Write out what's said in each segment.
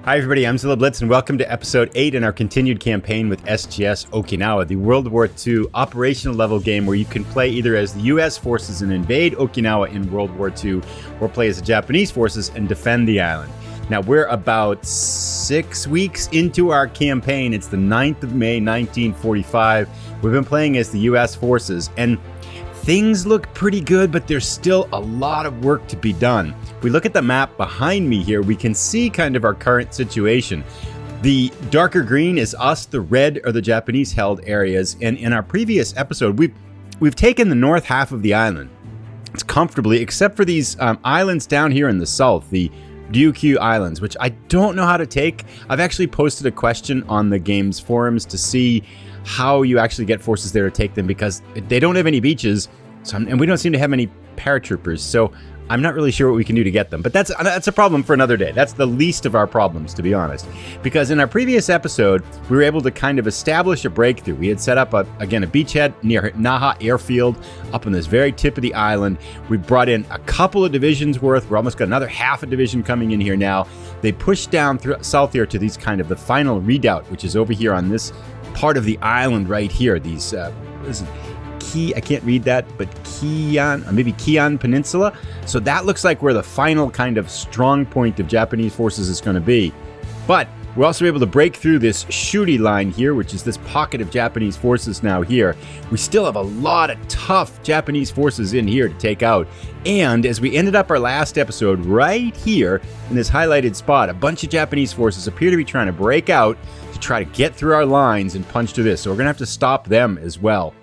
Hi everybody, I'm Zilla Blitz and welcome to episode 8 in our continued campaign with SGS Okinawa, the World War II operational level game where you can play either as the US forces and invade Okinawa in World War II or play as the Japanese forces and defend the island. Now we're about 6 weeks into our campaign. It's the 9th of May, 1945. We've been playing as the US forces and things look pretty good, but there's still a lot of work to be done. If we look at the map behind me here, we can see kind of our current situation. The darker green is us, the red are the Japanese held areas, and in our previous episode, we've taken the north half of the island. It's comfortably, except for these islands down here in the south, the Ryukyu Islands, which I don't know how to take. I've actually posted a question on the game's forums to see how you actually get forces there to take them, because they don't have any beaches, and we don't seem to have any paratroopers, so I'm not really sure what we can do to get them. But that's a problem for another day. That's the least of our problems, to be honest, because in our previous episode, we were able to kind of establish a breakthrough. We had set up, a beachhead near Naha Airfield up on this very tip of the island. We brought in a couple of divisions worth. We're almost got another half a division coming in here now. They pushed down south here to these kind of the final redoubt, which is over here on this part of the island right here. These I can't read that, but Kian Peninsula. So that looks like where the final kind of strong point of Japanese forces is going to be. But we're also able to break through this Shuri line here, which is this pocket of Japanese forces now here. We still have a lot of tough Japanese forces in here to take out. And as we ended up our last episode, right here in this highlighted spot, a bunch of Japanese forces appear to be trying to break out to try to get through our lines and punch through this. So we're going to have to stop them as well.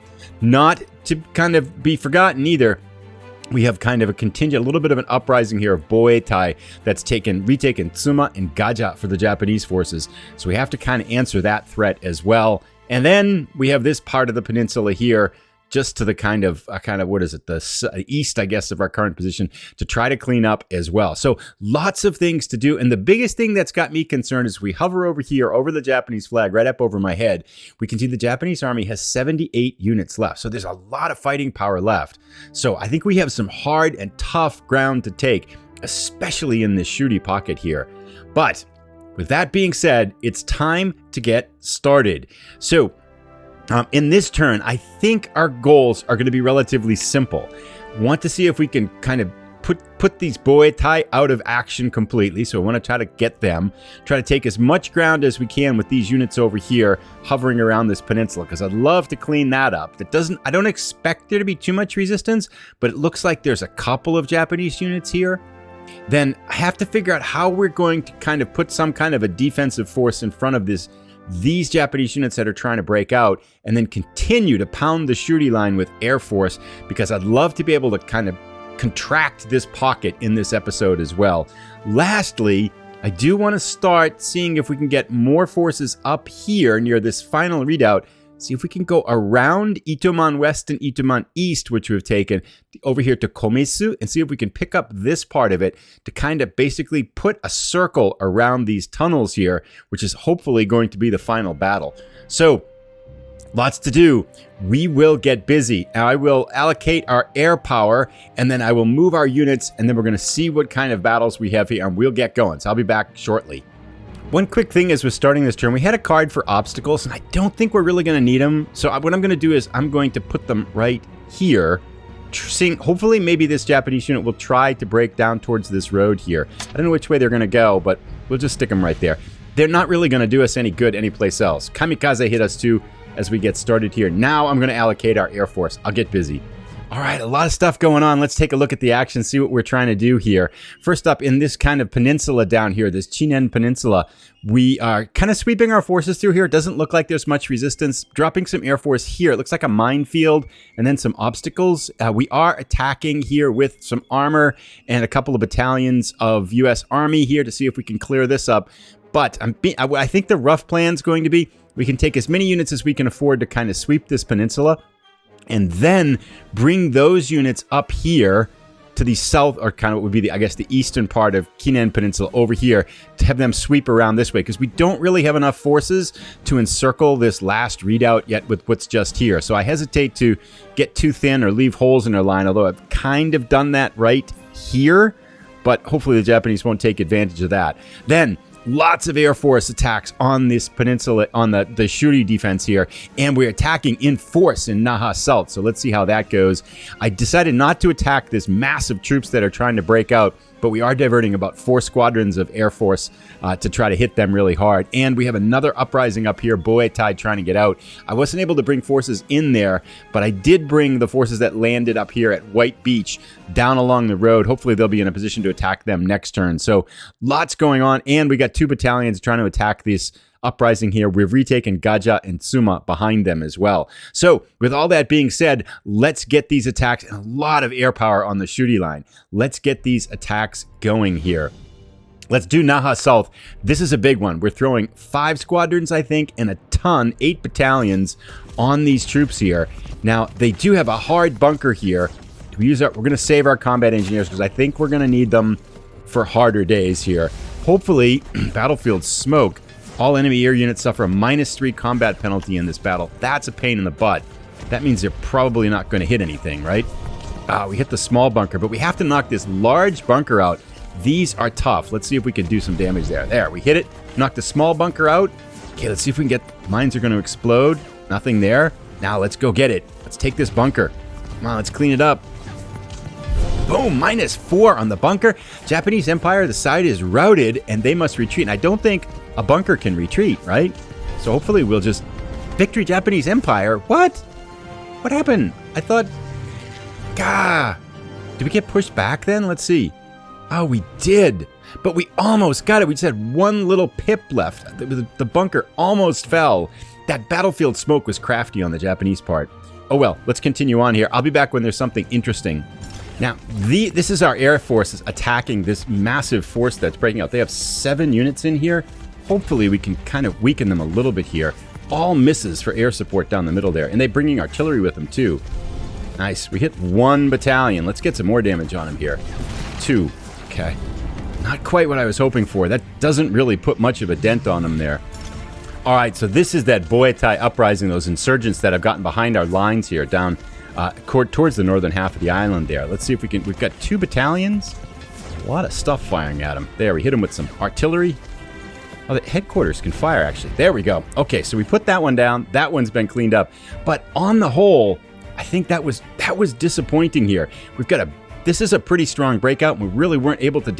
Not to kind of be forgotten either, we have kind of a contingent, a little bit of an uprising here of Boetai that's retaken Tsuma and Gaja for the Japanese forces. So we have to kind of answer that threat as well. And then we have this part of the peninsula here, just to the kind of what is it, the east, I guess, of our current position, to try to clean up as well. So lots of things to do. And the biggest thing that's got me concerned is we hover over here, over the Japanese flag, right up over my head. We can see the Japanese army has 78 units left. So there's a lot of fighting power left. So I think we have some hard and tough ground to take, especially in this Shuri pocket here. But with that being said, it's time to get started. So in this turn, I think our goals are going to be relatively simple. Want to see if we can kind of put these Boetai out of action completely. So I want to try to get them, try to take as much ground as we can with these units over here hovering around this peninsula, because I'd love to clean that up. I don't expect there to be too much resistance, but it looks like there's a couple of Japanese units here. Then I have to figure out how we're going to kind of put some kind of a defensive force in front of these Japanese units that are trying to break out, and then continue to pound the Shuri line with Air Force, because I'd love to be able to kind of contract this pocket in this episode as well. Lastly, I do want to start seeing if we can get more forces up here near this final redoubt. See if we can go around Itoman West and Itoman East, which we've taken, over here to Komesu, and see if we can pick up this part of it to kind of basically put a circle around these tunnels here, which is hopefully going to be the final battle. So, lots to do. We will get busy. Now, I will allocate our air power, and then I will move our units, and then we're going to see what kind of battles we have here, and we'll get going. So I'll be back shortly. One quick thing as we're starting this turn, we had a card for obstacles, and I don't think we're really going to need them. So what I'm going to do is I'm going to put them right here. Hopefully maybe this Japanese unit will try to break down towards this road here. I don't know which way they're going to go, but we'll just stick them right there. They're not really going to do us any good anyplace else. Kamikaze hit us too as we get started here. Now I'm going to allocate our Air Force. I'll get busy. All right, a lot of stuff going on. Let's take a look at the action, see what we're trying to do here. First up, in this kind of peninsula down here, this Chinen Peninsula, we are kind of sweeping our forces through here. It doesn't look like there's much resistance. Dropping some Air Force here. It looks like a minefield and then some obstacles. We are attacking here with some armor and a couple of battalions of U.S. Army here to see if we can clear this up. But I think the rough plan is going to be we can take as many units as we can afford to kind of sweep this peninsula, and then bring those units up here to the south, or kind of what would be the eastern part of Kinen Peninsula over here, to have them sweep around this way, because we don't really have enough forces to encircle this last redoubt yet with what's just here. So I hesitate to get too thin or leave holes in our line, although I've kind of done that right here, but hopefully the Japanese won't take advantage of that. Then Lots of Air Force attacks on this peninsula, on the Shuri defense here, and we're attacking in force in Naha Salt. So let's see how that goes. I decided not to attack this massive troops that are trying to break out, but we are diverting about 4 squadrons of Air Force to try to hit them really hard. And we have another uprising up here, Boetai, trying to get out. I wasn't able to bring forces in there, but I did bring the forces that landed up here at White Beach down along the road. Hopefully they'll be in a position to attack them next turn. So lots going on, and we got 2 battalions trying to attack this uprising here. We've retaken Gaja and Suma behind them as well. So with all that being said, let's get these attacks, and a lot of air power on the Shuri line. Let's get these attacks going here. Let's do Naha South. This is a big one. We're throwing 5 squadrons, I think, and a ton, 8 battalions on these troops here. Now, they do have a hard bunker here. We're going to save our combat engineers because I think we're going to need them for harder days here. Hopefully, battlefield smoke. All enemy air units suffer a -3 combat penalty in this battle. That's a pain in the butt. That means they're probably not going to hit anything, right? We hit the small bunker, but we have to knock this large bunker out. These are tough. Let's see if we can do some damage there. There, we hit it. Knock the small bunker out. Okay, let's see if we can get... Mines are going to explode. Nothing there. Now, let's go get it. Let's take this bunker. Come on, let's clean it up. Boom, -4 on the bunker. Japanese Empire, the side is routed, and they must retreat. And I don't think a bunker can retreat, right? So hopefully we'll just... Victory Japanese Empire? What? What happened? I thought... Gah! Did we get pushed back then? Let's see. Oh, we did. But we almost got it. We just had one little pip left. The bunker almost fell. That battlefield smoke was crafty on the Japanese part. Oh well, let's continue on here. I'll be back when there's something interesting. Now, this is our Air Forces attacking this massive force that's breaking out. They have 7 units in here. Hopefully, we can kind of weaken them a little bit here. All misses for air support down the middle there. And they're bringing artillery with them, too. Nice. We hit 1 battalion. Let's get some more damage on them here. 2. Okay. Not quite what I was hoping for. That doesn't really put much of a dent on them there. All right, so this is that Boetai uprising, those insurgents that have gotten behind our lines here down... towards the northern half of the island there. Let's see if we can... We've got 2 battalions. A lot of stuff firing at them. There, we hit them with some artillery. Oh, the headquarters can fire, actually. There we go. Okay, so we put that one down. That one's been cleaned up. But on the whole, I think that was disappointing here. We've got this is a pretty strong breakout, and we really weren't able to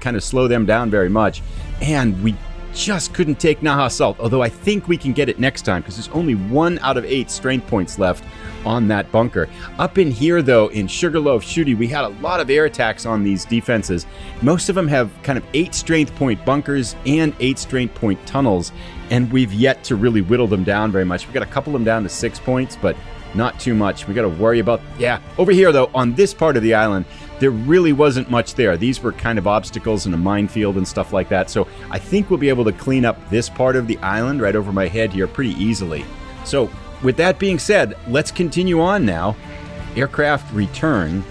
kind of slow them down very much. And we just couldn't take Naha Salt, although I think we can get it next time because there's only 1 out of 8 strength points left on that bunker. Up in here, though, in Sugarloaf Shuri, we had a lot of air attacks on these defenses. Most of them have kind of 8 strength point bunkers and 8 strength point tunnels, and we've yet to really whittle them down very much. We've got a couple of them down to 6 points, but not too much. We got to worry about... Yeah, over here, though, on this part of the island, there really wasn't much there. These were kind of obstacles in a minefield and stuff like that, so I think we'll be able to clean up this part of the island right over my head here pretty easily. So... With that being said, let's continue on now. Aircraft return.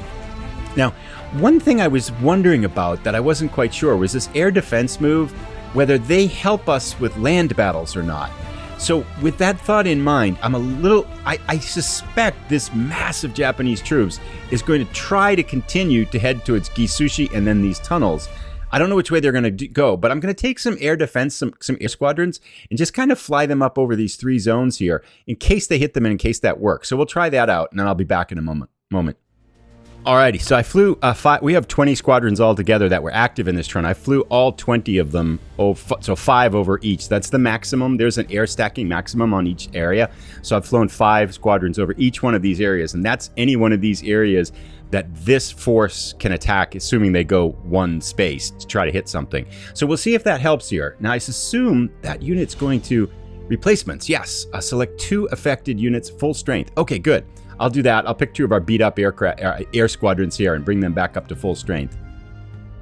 Now, one thing I was wondering about that I wasn't quite sure was this air defense move, whether they help us with land battles or not. So with that thought in mind, I suspect this massive Japanese troops is going to try to continue to head towards Gisushi and then these tunnels. I don't know which way they're going to go, but I'm going to take some air defense, some air squadrons, and just kind of fly them up over these 3 zones here in case they hit them and in case that works. So we'll try that out, and then I'll be back in a moment. Alrighty, so I flew 5. We have 20 squadrons altogether that were active in this turn. I flew all 20 of them, so 5 over each. That's the maximum. There's an air stacking maximum on each area. So I've flown 5 squadrons over each one of these areas, and that's any one of these areas that this force can attack, assuming they go 1 space to try to hit something. So we'll see if that helps here. Now, I assume that unit's going to... Replacements, yes. Select 2 affected units, full strength. Okay, good. I'll do that. I'll pick 2 of our beat-up air squadrons here and bring them back up to full strength.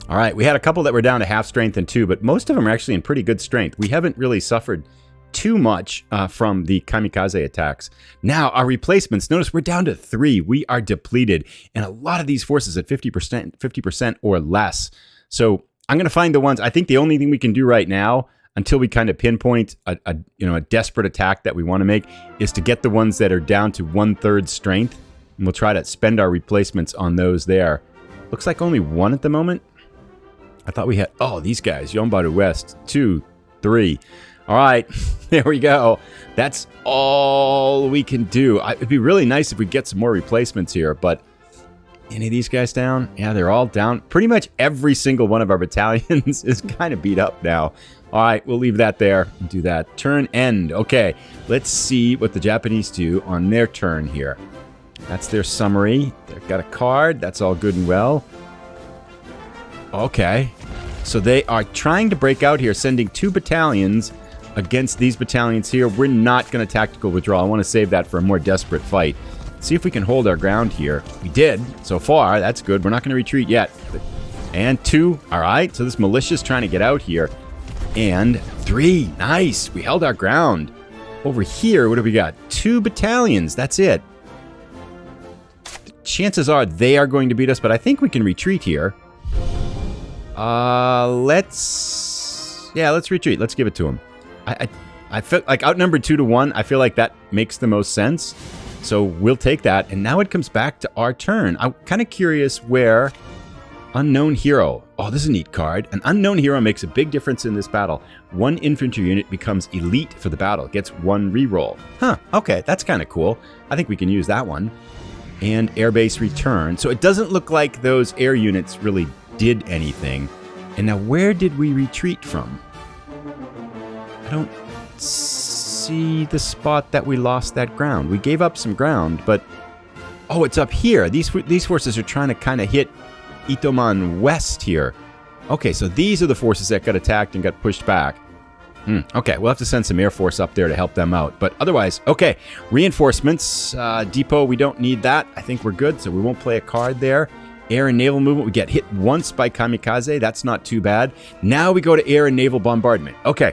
All right, we had a couple that were down to half strength and 2, but most of them are actually in pretty good strength. We haven't really suffered too much from the kamikaze attacks. Now, our replacements, notice we're down to 3. We are depleted, and a lot of these forces at 50% or less. So I'm going to find the ones. I think the only thing we can do right now, until we kind of pinpoint a desperate attack that we want to make, is to get the ones that are down to 1/3 strength, and we'll try to spend our replacements on those there. Looks like only 1 at the moment. I thought we had... Oh, these guys. Yonbaru West. 2, 3. All right. There we go. That's all we can do. It'd be really nice if we get some more replacements here, but... Any of these guys down? Yeah, they're all down. Pretty much every single one of our battalions is kind of beat up now. All right, we'll leave that there and do that. Turn end. Okay, let's see what the Japanese do on their turn here. That's their summary. They've got a card. That's all good and well. Okay, so they are trying to break out here, sending 2 battalions against these battalions here. We're not going to tactical withdraw. I want to save that for a more desperate fight. See if we can hold our ground here. We did so far. That's good. We're not going to retreat yet. And 2. All right. So this militia's trying to get out here. And 3. Nice. We held our ground. Over here, what do we got? 2 battalions. That's it. The chances are they are going to beat us, but I think we can retreat here. Let's retreat. Let's give it to them. I feel like outnumbered 2 to 1. I feel like that makes the most sense. So we'll take that, and now it comes back to our turn. I'm kind of curious where Unknown Hero. Oh, this is a neat card. An Unknown Hero makes a big difference in this battle. 1 infantry unit becomes elite for the battle. Gets 1 reroll. Huh, okay, that's kind of cool. I think we can use that one. And airbase return. So it doesn't look like those air units really did anything. And now where did we retreat from? I don't see the spot that we lost that ground. We gave up some ground, but... Oh, it's up here. These forces are trying to kind of hit Itoman West here. Okay, so these are the forces that got attacked and got pushed back. Okay, we'll have to send some Air Force up there to help them out. But otherwise, okay. Reinforcements. Depot, we don't need that. I think we're good, so we won't play a card there. Air and naval movement. We get hit once by kamikaze. That's not too bad. Now we go to air and naval bombardment. Okay.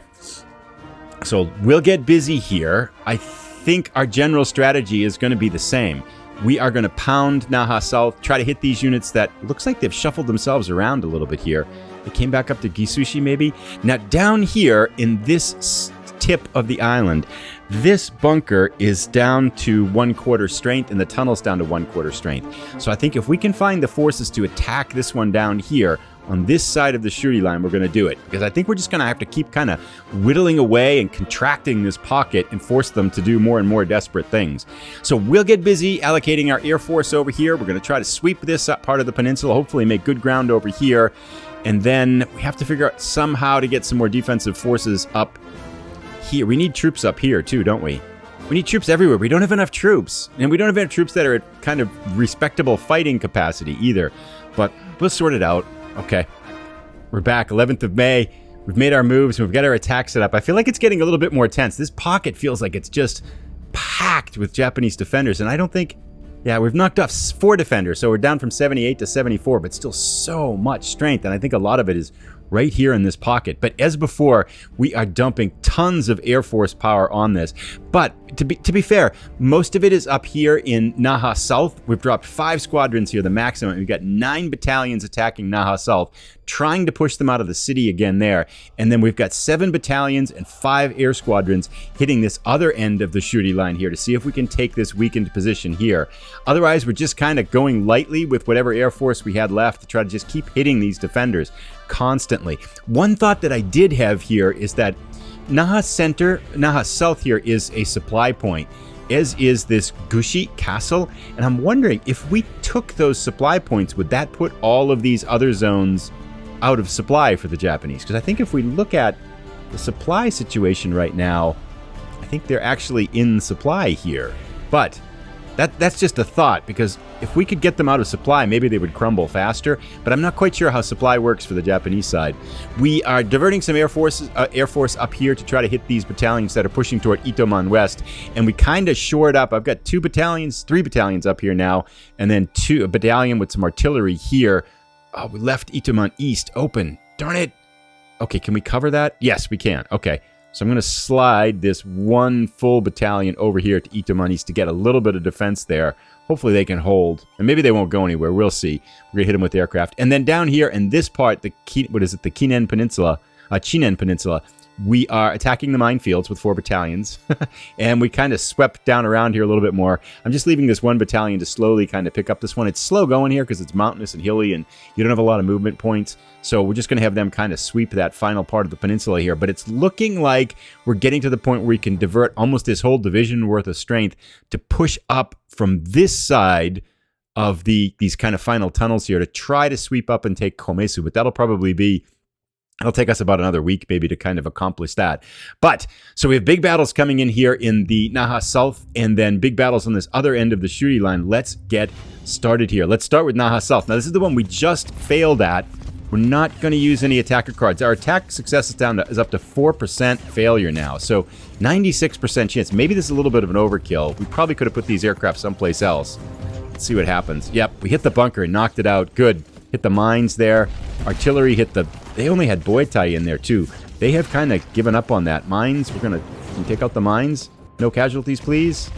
So we'll get busy here. I think our general strategy is going to be the same. We are going to pound Naha South, try to hit these units that looks like they've shuffled themselves around a little bit here. They came back up to Gisushi maybe. Now down here in this tip of the island, this bunker is down to 1/4 strength and the tunnel's down to 1/4 strength. So I think if we can find the forces to attack this one down here, on this side of the Shuri line, we're going to do it. Because I think we're just going to have to keep kind of whittling away and contracting this pocket and force them to do more and more desperate things. So we'll get busy allocating our Air Force over here. We're going to try to sweep this up part of the peninsula, hopefully make good ground over here. And then we have to figure out somehow to get some more defensive forces up here. We need troops up here too, don't we? We need troops everywhere. We don't have enough troops. And we don't have enough troops that are at kind of respectable fighting capacity either. But we'll sort it out. Okay, we're back, 11th of May. We've made our moves, and we've got our attack set up. I feel like it's getting a little bit more tense. This pocket feels like it's just packed with Japanese defenders, and I don't think... Yeah, we've knocked off 4 defenders, so we're down from 78 to 74, but still so much strength, and I think a lot of it is right here in this pocket. But as before, we are dumping tons of Air Force power on this. But to be fair, most of it is up here in Naha South. We've dropped 5 squadrons here, the maximum. We've got 9 battalions attacking Naha South, trying to push them out of the city again there. And then we've got 7 battalions and 5 air squadrons hitting this other end of the Shuri line here to see if we can take this weakened position here. Otherwise, we're just kind of going lightly with whatever Air Force we had left to try to just keep hitting these defenders constantly. One thought that I did have here is that Naha South here is a supply point, as is this Gushi Castle, and I'm wondering if we took those supply points, would that put all of these other zones out of supply for the Japanese? Because I think if we look at the supply situation right now, I think they're actually in supply here. But that's just a thought, because if we could get them out of supply, maybe they would crumble faster, but I'm not quite sure how supply works for the Japanese side. We are diverting some Air Force up here to try to hit these battalions that are pushing toward Itoman West, and we kind of shored up. I've got 3 battalions up here now, and then a battalion with some artillery here. Oh, we left Itoman East open. Darn it. Okay, can we cover that? Yes, we can. Okay. So I'm going to slide this 1 full battalion over here to Itoman East to get a little bit of defense there. Hopefully they can hold. And maybe they won't go anywhere. We'll see. We're going to hit them with aircraft. And then down here in this part, the Chinen Peninsula, We are attacking the minefields with 4 battalions, and we kind of swept down around here a little bit more. I'm just leaving this 1 battalion to slowly kind of pick up this one. It's slow going here because it's mountainous and hilly, and you don't have a lot of movement points. So we're just going to have them kind of sweep that final part of the peninsula here. But it's looking like we're getting to the point where we can divert almost this whole division worth of strength to push up from this side of these kind of final tunnels here to try to sweep up and take Komesu. But that'll probably be... It'll take us about another week maybe to kind of accomplish that. But, so we have big battles coming in here in the Naha South, and then big battles on this other end of the Shuri line. Let's get started here. Let's start with Naha South. Now, this is the one we just failed at. We're not going to use any attacker cards. Our attack success is up to 4% failure now. So, 96% chance. Maybe this is a little bit of an overkill. We probably could have put these aircraft someplace else. Let's see what happens. Yep, we hit the bunker and knocked it out. Good. Hit the mines there. Artillery hit the... They only had Boitai in there, too. They have kind of given up on that. Mines, we're going to take out the mines. No casualties, please.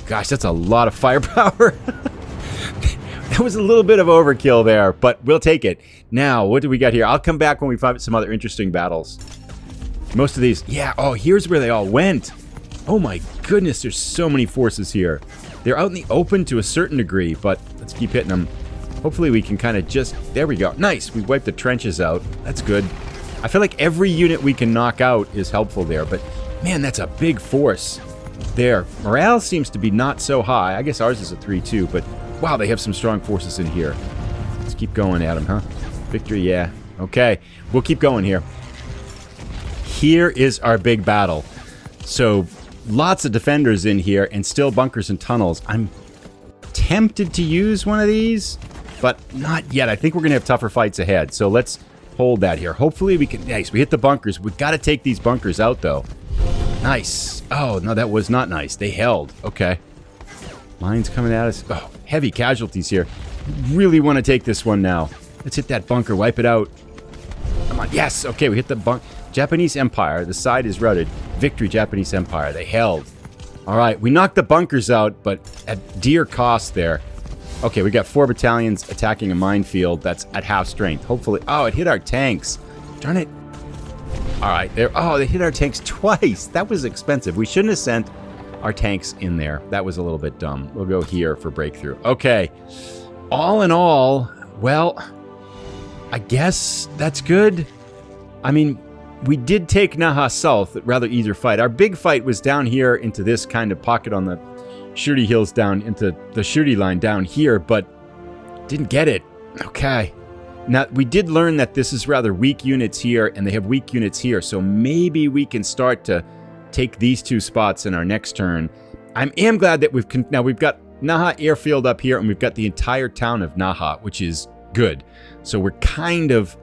Gosh, that's a lot of firepower. That was a little bit of overkill there, but we'll take it. Now, what do we got here? I'll come back when we find some other interesting battles. Most of these... Yeah, oh, here's where they all went. Oh my goodness, there's so many forces here. They're out in the open to a certain degree, but let's keep hitting them. Hopefully we can kind of just... There we go. Nice. We wiped the trenches out. That's good. I feel like every unit we can knock out is helpful there. But, man, that's a big force there. Morale seems to be not so high. I guess ours is a 3-2. But, wow, they have some strong forces in here. Let's keep going at them, huh? Victory, yeah. Okay. We'll keep going here. Here is our big battle. So, lots of defenders in here and still bunkers and tunnels. I'm tempted to use one of these, but not yet. I think we're going to have tougher fights ahead. So let's hold that here. Hopefully we can... Nice. We hit the bunkers. We've got to take these bunkers out, though. Nice. Oh, no, that was not nice. They held. Okay. Mines coming at us. Oh, heavy casualties here. Really want to take this one now. Let's hit that bunker. Wipe it out. Come on. Yes. Okay, we hit the bunker. Japanese Empire. The side is routed. Victory, Japanese Empire. They held. All right. We knocked the bunkers out, but at dear cost there. Okay, we got 4 battalions attacking a minefield that's at half strength. Hopefully... Oh, it hit our tanks. Darn it. All right. Oh, they hit our tanks twice. That was expensive. We shouldn't have sent our tanks in there. That was a little bit dumb. We'll go here for breakthrough. Okay. All in all, well, I guess that's good. I mean, we did take Naha South, rather easier fight. Our big fight was down here into this kind of pocket on the Shuri Hills down into the Shuri line down here, but didn't get it. Okay. Now, we did learn that this is rather weak units here, and they have weak units here, so maybe we can start to take these 2 spots in our next turn. I am glad that we've got Naha Airfield up here, and we've got the entire town of Naha, which is good. So we're kind of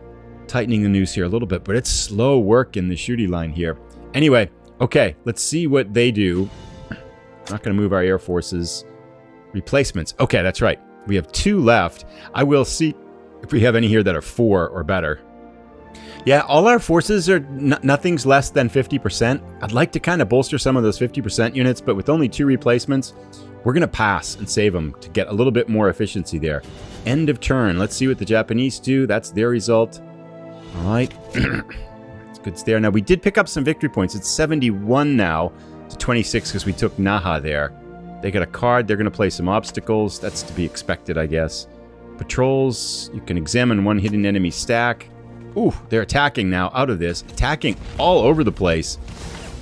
tightening the noose here a little bit, but it's slow work in the Shuri line here. Anyway, okay, let's see what they do. Not going to move our air forces. Replacements. Okay, that's right. We have 2 left. I will see if we have any here that are 4 or better. Yeah, all our forces are... nothing's less than 50%. I'd like to kind of bolster some of those 50% units, but with only 2 replacements, we're going to pass and save them to get a little bit more efficiency there. End of turn. Let's see what the Japanese do. That's their result. All right. It's good there. Now, we did pick up some victory points. It's 71 now to 26 because we took Naha there. They got a card. They're going to play some obstacles. That's to be expected, I guess. Patrols. You can examine 1 hidden enemy stack. Ooh, they're attacking now out of this. Attacking all over the place.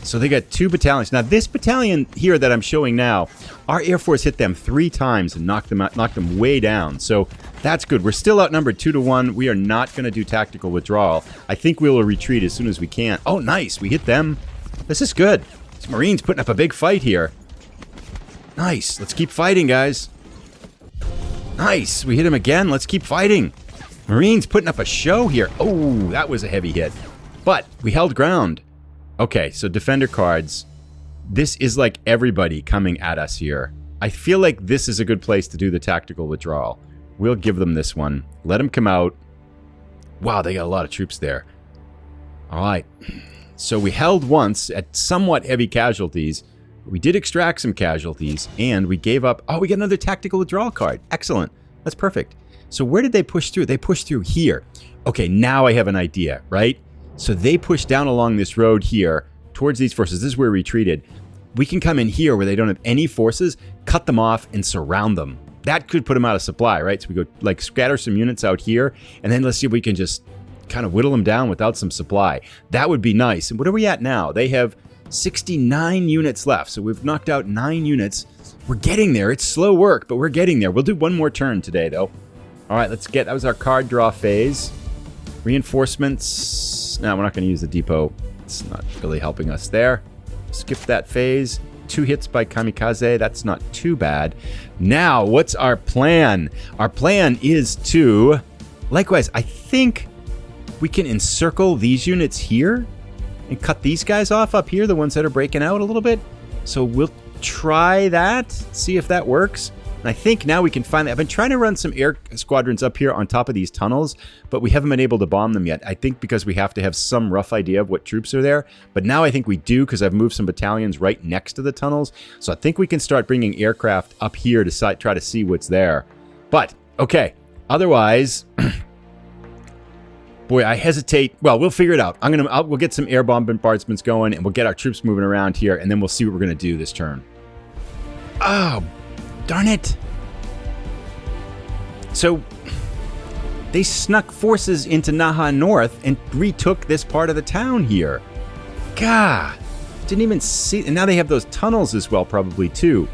So they got 2 battalions. Now, this battalion here that I'm showing now, our Air Force hit them 3 times and knocked them way down. So that's good. We're still outnumbered 2-1. We are not going to do tactical withdrawal. I think we will retreat as soon as we can. Oh, nice. We hit them. This is good. These Marines putting up a big fight here. Nice. Let's keep fighting, guys. Nice. We hit him again. Let's keep fighting. Marines putting up a show here. Oh, that was a heavy hit. But we held ground. Okay, so defender cards. This is like everybody coming at us here. I feel like this is a good place to do the tactical withdrawal. We'll give them this one. Let them come out. Wow, they got a lot of troops there. All right. So we held once at somewhat heavy casualties. We did extract some casualties, and we gave up... Oh, we got another tactical withdrawal card. Excellent. That's perfect. So where did they push through? They pushed through here. Okay, now I have an idea, right? So they push down along this road here towards these forces. This is where we retreated. We can come in here where they don't have any forces, cut them off, and surround them. That could put them out of supply, right? So we go like scatter some units out here, and then let's see if we can just kind of whittle them down without some supply. That would be nice. And what are we at now? They have 69 units left. So we've knocked out 9 units. We're getting there. It's slow work, but we're getting there. We'll do one more turn today, though. All right, let's get... That was our card draw phase. Reinforcements. No, we're not going to use the depot. It's not really helping us there. Skip that phase. 2 hits by Kamikaze. That's not too bad. Now, what's our plan? Our plan is to... Likewise, I think we can encircle these units here and cut these guys off up here, the ones that are breaking out a little bit. So we'll try that, see if that works. And I think now we can finally... I've been trying to run some air squadrons up here on top of these tunnels, but we haven't been able to bomb them yet. I think because we have to have some rough idea of what troops are there. But now I think we do, because I've moved some battalions right next to the tunnels. So I think we can start bringing aircraft up here to try to see what's there. But, okay. Otherwise... Boy, I hesitate. Well, we'll figure it out. We'll get some air bomb bombardments going, and we'll get our troops moving around here, and then we'll see what we're going to do this turn. Oh, darn it. So, they snuck forces into Naha North and retook this part of the town here. God, didn't even see. And now they have those tunnels as well, probably, too.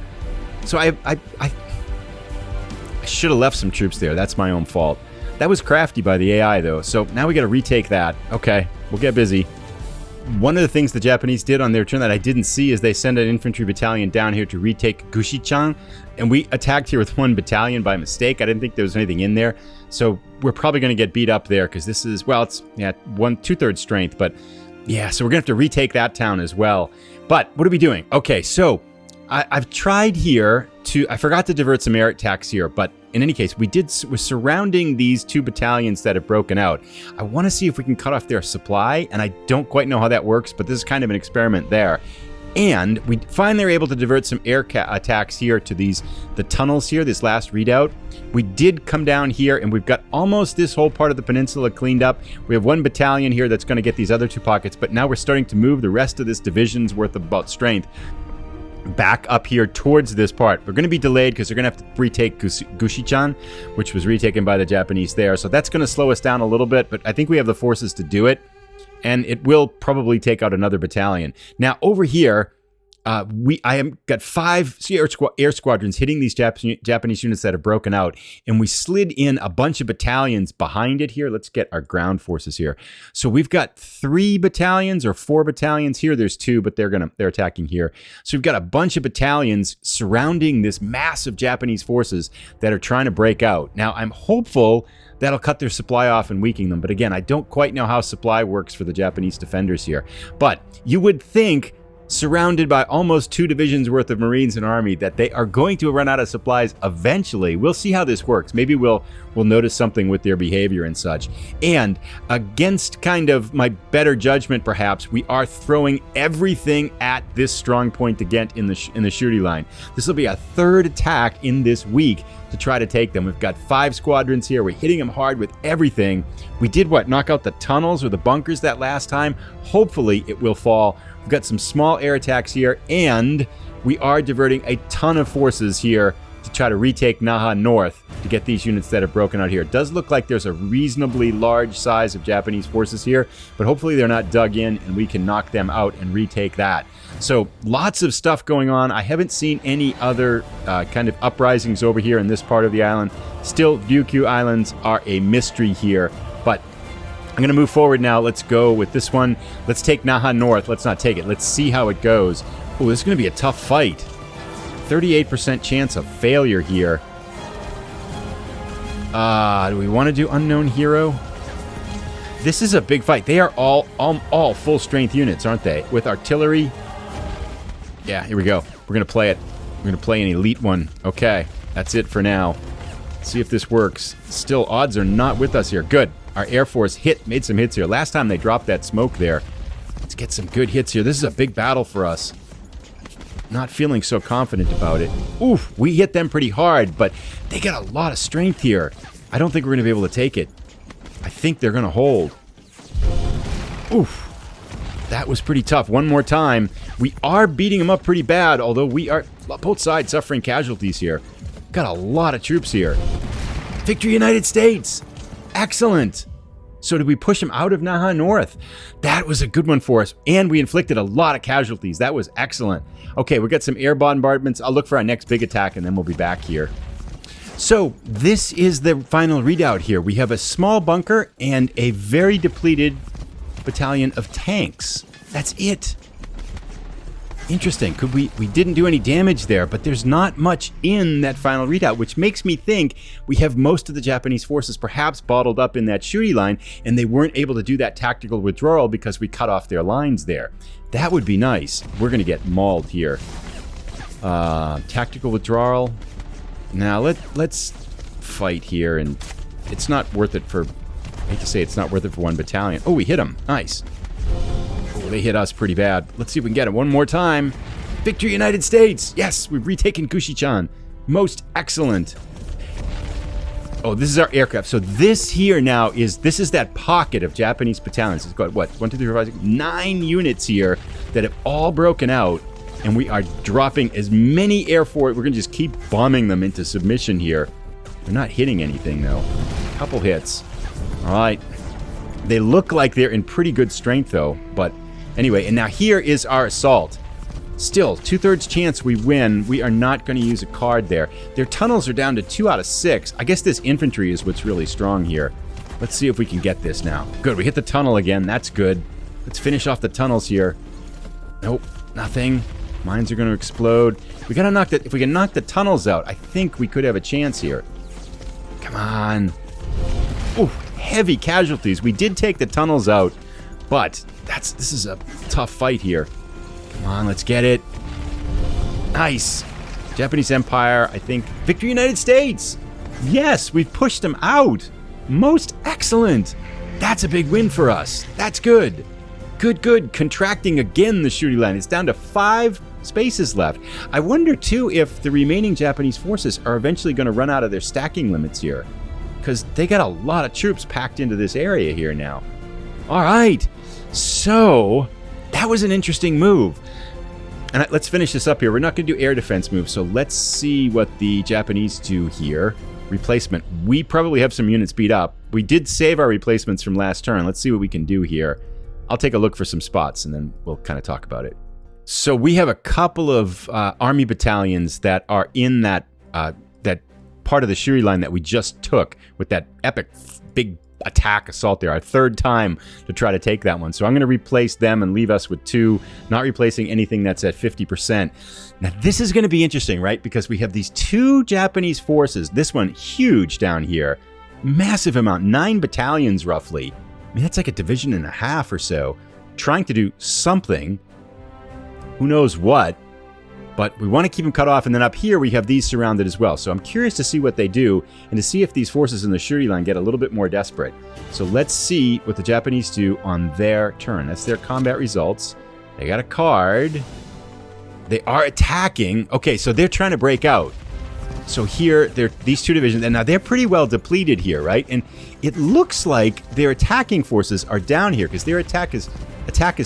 So I should have left some troops there. That's my own fault. That was crafty by the AI, though, so now we got to retake that. Okay, we'll get busy. One of the things the Japanese did on their turn that I didn't see is they sent an infantry battalion down here to retake Gushichan, and we attacked here with 1 battalion by mistake. I didn't think there was anything in there, so we're probably going to get beat up there, because this is, well, it's, yeah, 2/3 strength, but yeah, so we're going to have to retake that town as well. But what are we doing? Okay, so I've tried here to... I forgot to divert some air attacks here, but in any case, we're surrounding these 2 battalions that have broken out. I want to see if we can cut off their supply, and I don't quite know how that works, but this is kind of an experiment there. And we finally are able to divert some air attacks here to the tunnels here, this last readout. We did come down here, and we've got almost this whole part of the peninsula cleaned up. We have 1 battalion here that's going to get these other 2 pockets, but now we're starting to move the rest of this division's worth of about strength back up here towards this part. We're going to be delayed because they're going to have to retake Gushichan, which was retaken by the Japanese there. So that's going to slow us down a little bit, but I think we have the forces to do it. And it will probably take out another battalion. Now, over here, I have got 5 air squadrons hitting these Japanese units that have broken out, and we slid in a bunch of battalions behind it here. Let's get our ground forces here. So we've got 3 battalions or 4 battalions here. There's 2, but they're attacking here. So we've got a bunch of battalions surrounding this massive Japanese forces that are trying to break out. Now, I'm hopeful that'll cut their supply off and weaken them. But again, I don't quite know how supply works for the Japanese defenders here. But you would think, surrounded by almost 2 divisions worth of Marines and Army, that they are going to run out of supplies eventually. We'll see how this works. Maybe we'll notice something with their behavior and such. And against kind of my better judgment, perhaps, we are throwing everything at this strong point again in the Shuri line. This will be a 3rd attack in this week to try to take them. We've got 5 squadrons here. We're hitting them hard with everything. We did knock out the tunnels or the bunkers that last time. Hopefully it will fall. We've got some small air attacks here, and we are diverting a ton of forces here to try to retake Naha North to get these units that are broken out here. It does look like there's a reasonably large size of Japanese forces here, but hopefully they're not dug in and we can knock them out and retake that. So lots of stuff going on. I haven't seen any other kind of uprisings over here in this part of the island. Still, Ryukyu Islands are a mystery here, but I'm going to move forward now. Let's go with this one. Let's take Naha North. Let's not take it. Let's see how it goes. Oh, this is going to be a tough fight. 38% chance of failure here. Do we want to do Unknown Hero? This is a big fight. They are all full strength units, aren't they? With artillery. Yeah, here we go. We're going to play it. We're going to play an elite one. Okay, that's it for now. See if this works. Still, odds are not with us here. Good. Our Air Force made some hits here. Last time they dropped that smoke there. Let's get some good hits here. This is a big battle for us. Not feeling so confident about it. Oof, we hit them pretty hard, but they got a lot of strength here. I don't think we're going to be able to take it. I think they're going to hold. Oof. That was pretty tough. One more time. We are beating them up pretty bad, although we are both sides suffering casualties here. Got a lot of troops here. Victory United States! Excellent! So did we push them out of Naha North? That was a good one for us. And we inflicted a lot of casualties. That was excellent. Okay, we got some air bombardments. I'll look for our next big attack and then we'll be back here. So this is the final readout here. We have a small bunker and a very depleted battalion of tanks. That's it. Interesting. We didn't do any damage there, but there's not much in that final readout, which makes me think we have most of the Japanese forces perhaps bottled up in that Shuri line, and they weren't able to do that tactical withdrawal because we cut off their lines there. That would be nice. We're going to get mauled here. Tactical withdrawal. Now let's fight here, and it's not worth it for... I hate to say it's not worth it for one battalion. Oh, we hit them. Nice. Oh, they hit us pretty bad. Let's see if we can get it one more time. Victory United States! Yes, we've retaken Kushi-chan. Most excellent. Oh, this is our aircraft. So this here now is that pocket of Japanese battalions. It's got what? 1, 2, 3, 4, 5, 6, 9 units here that have all broken out. And we are dropping as many air force. We're going to just keep bombing them into submission here. They're not hitting anything, though. Couple hits. All right. They look like they're in pretty good strength, though. But anyway, and now here is our assault. Still, 2/3 chance we win. We are not going to use a card there. Their tunnels are down to 2 out of 6. I guess this infantry is what's really strong here. Let's see if we can get this now. Good, we hit the tunnel again. That's good. Let's finish off the tunnels here. Nope, nothing. Mines are going to explode. We got to knock that. If we can knock the tunnels out, I think we could have a chance here. Come on. Ooh, heavy casualties. We did take the tunnels out, but this is a tough fight here. Come on, let's get it. Nice. Japanese Empire, I think. Victory United States. Yes, we've pushed them out. Most excellent. That's a big win for us. That's good. Good. Contracting again the Shuri line. It's down to 5 spaces left. I wonder, too, if the remaining Japanese forces are eventually going to run out of their stacking limits here. Because they got a lot of troops packed into this area here now. All right. So, that was an interesting move. And let's finish this up here. We're not going to do air defense moves, so let's see what the Japanese do here. Replacement. We probably have some units beat up. We did save our replacements from last turn. Let's see what we can do here. I'll take a look for some spots, and then we'll kind of talk about it. So we have a couple of army battalions that are in that that part of the Shuri line that we just took with that epic big attack assault there. Our 3rd time to try to take that one. So I'm going to replace them and leave us with 2, not replacing anything that's at 50%. Now this is going to be interesting, right? Because we have these 2 Japanese forces. This one huge down here. Massive amount. 9 battalions roughly. I mean, that's like a division and a half or so. Trying to do something. Who knows what. But we want to keep them cut off. And then up here, we have these surrounded as well. So I'm curious to see what they do and to see if these forces in the Shuri line get a little bit more desperate. So let's see what the Japanese do on their turn. That's their combat results. They got a card. They are attacking. Okay, so they're trying to break out. So here, these 2 divisions, and now they're pretty well depleted here, right? And it looks like their attacking forces are down here because their attack is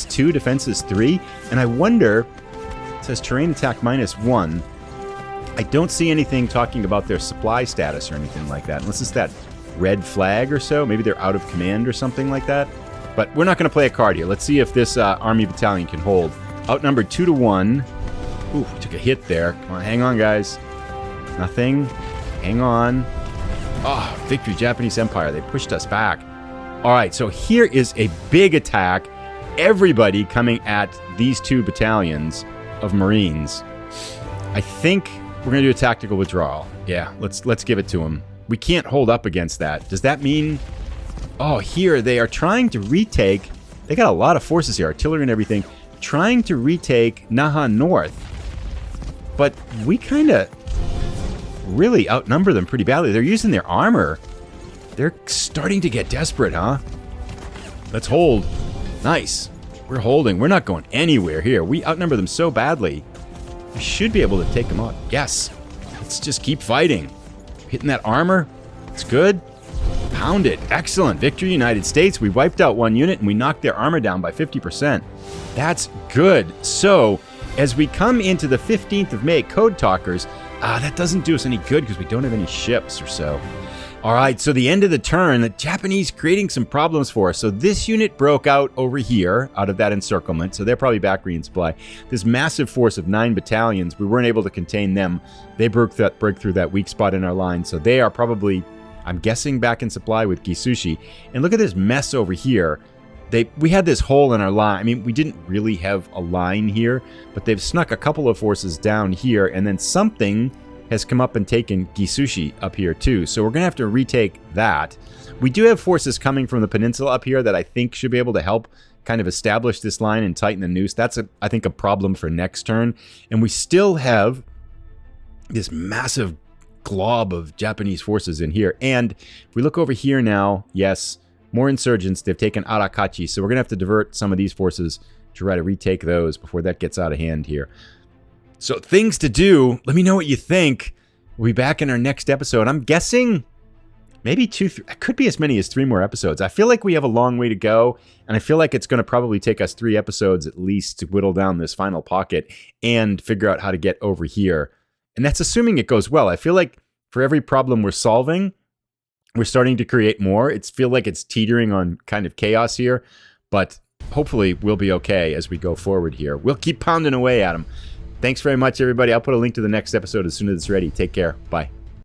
2, defense is 3. And I wonder... It says terrain attack -1. I don't see anything talking about their supply status or anything like that. Unless it's that red flag or so. Maybe they're out of command or something like that. But we're not going to play a card here. Let's see if this army battalion can hold. Outnumbered 2 to 1. Ooh, took a hit there. Come on, hang on, guys. Nothing. Hang on. Oh, victory, Japanese Empire. They pushed us back. All right, so here is a big attack. Everybody coming at these 2 battalions of Marines. I think we're going to do a tactical withdrawal. Yeah, let's give it to them. We can't hold up against that. Does that mean... Oh, here they are trying to retake... They got a lot of forces here, artillery and everything. Trying to retake Naha North. But we kind of really outnumber them pretty badly. They're using their armor. They're starting to get desperate, huh? Let's hold. Nice. We're holding. We're not going anywhere here. We outnumber them so badly. We should be able to take them out. Yes. Let's just keep fighting. Hitting that armor. It's good. Pounded. Excellent. Victory, United States. We wiped out one unit and we knocked their armor down by 50%. That's good. So, as we come into the 15th of May, Code Talkers, that doesn't do us any good because we don't have any ships or so. All right, so the end of the turn, the Japanese creating some problems for us. So this unit broke out over here out of that encirclement. So they're probably back resupply. This massive force of 9 battalions, we weren't able to contain them. They break through that weak spot in our line. So they are probably, I'm guessing, back in supply with Gisushi. And look at this mess over here. We had this hole in our line. I mean, we didn't really have a line here, but they've snuck a couple of forces down here, and then something has come up and taken Gisushi up here too. So we're going to have to retake that. We do have forces coming from the peninsula up here that I think should be able to help kind of establish this line and tighten the noose. That's, I think, a problem for next turn. And we still have this massive glob of Japanese forces in here. And if we look over here now, yes, more insurgents. They've taken Arakachi. So we're going to have to divert some of these forces to try to retake those before that gets out of hand here. So things to do. Let me know what you think. We'll be back in our next episode. I'm guessing maybe it could be as many as 3 more episodes. I feel like we have a long way to go, and I feel like it's going to probably take us 3 episodes at least to whittle down this final pocket and figure out how to get over here. And that's assuming it goes well. I feel like for every problem we're solving, we're starting to create more. It's feel like it's teetering on kind of chaos here, but hopefully we'll be okay as we go forward here. We'll keep pounding away at them. Thanks very much, everybody. I'll put a link to the next episode as soon as it's ready. Take care. Bye.